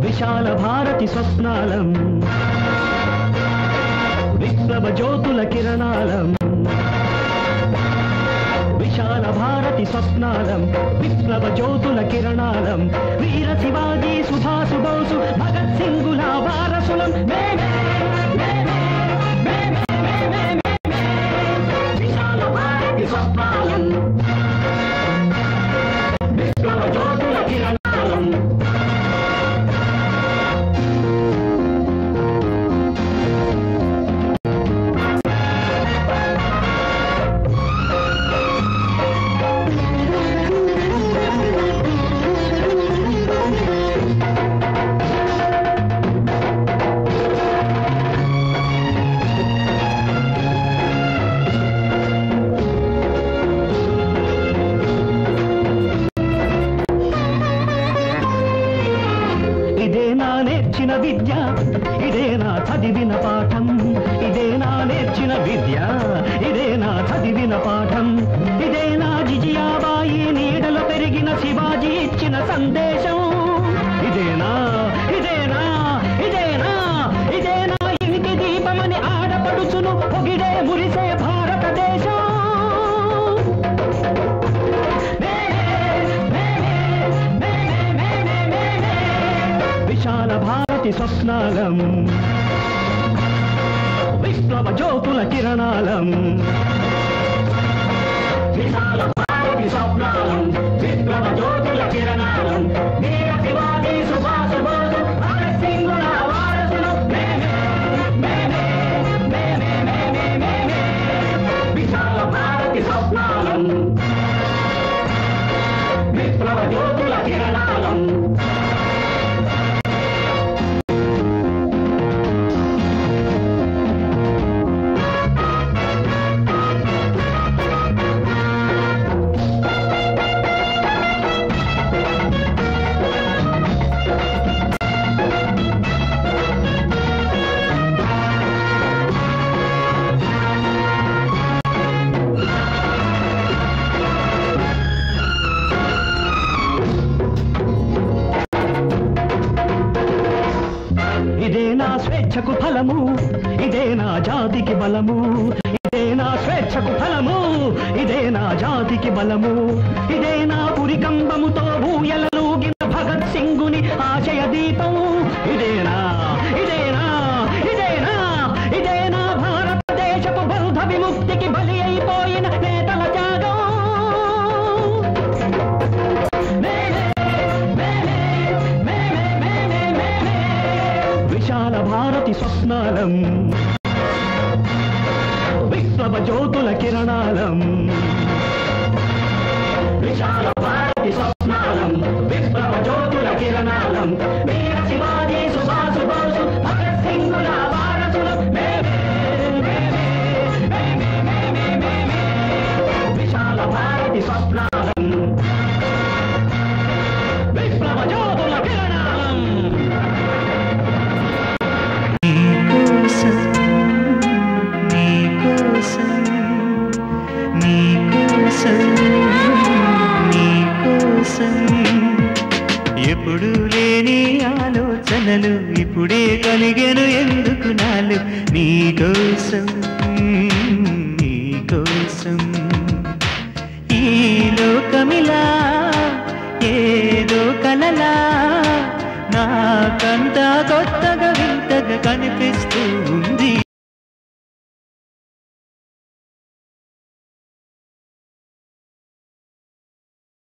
విశాల భారతి స్వప్నాలం విప్లవ జ్యోతుల కిరణాలం విశాల భారతి స్వప్నాలం విప్లవ జ్యోతుల కిరణాలం వీర శివాజీ సుభాసు బోసు భగత్ సింగుల వారసులం విశాల భారతి స్వప్నాలం విప్లవ జ్యోతుల కిరణాలం నేర్చిన విద్య ఇదేనా చదివిన పాఠం ఇదేనా నేర్చిన విద్య ఇదేనా చదివిన పాఠం ఇదేనా జిజియాబాయి నీడలో పెరిగిన శివాజీ ఇచ్చిన సందేశం ఇదేనా ఇదేనా ఇదేనా ఇదేనా ఇంటి దీపమని ఆడపడుచును పొగిడే మురిసే భారతదేశం విశాల భారతి స్వప్నాలం విప్లవ జ్యోతుల కిరణాలం విశాల భారతి స్వప్నాలం విప్లవ జ్యోతుల కిరణాలం వీర శివాజీ సుభాసు బోసు భగత్ సింగుల వారసులం విశాల భారతి స్వప్నాలం విప్లవ జ్యోతుల కిరణాలం ఇదేనా స్వేచ్ఛకు ఫలము ఇదేనా జాతికి బలము ఇదేనా స్వేచ్ఛకు ఫలము ఇదేనా జాతికి బలము ఇదేనా పురికంబముతో ఊయలూగిన భగత్ సింగుని ఆశయ దీపం ఇదేనా ఇదేనా ఇదేనా ఇదేనా భారతదేశపు బౌద్ధ విముక్తికి బలి అయిపోయిన నేతల త్యాగం విశాల భారతి స్వప్నాలం విప్లవ జ్యోతుల కిరణాలం విశాల భారతి స్వప్నాలం విప్లవ జ్యోతుల కిరణాలం వీర శివాజీ సుభాసు బోసు భగత్ సింగుల వారసులం విశాల భారతి స్వప్నాలం విప్లవ జ్యోతుల కిరణాలం ఎప్పుడు లేని ఆలోచనలు ఇప్పుడే కలిగెను ఎందుకు నాలు నీకోసం నీకోసం ఈ లోకమిలా ఏదో కలలా నాకంతా కొత్తగా వింతగా కనిపిస్తుంది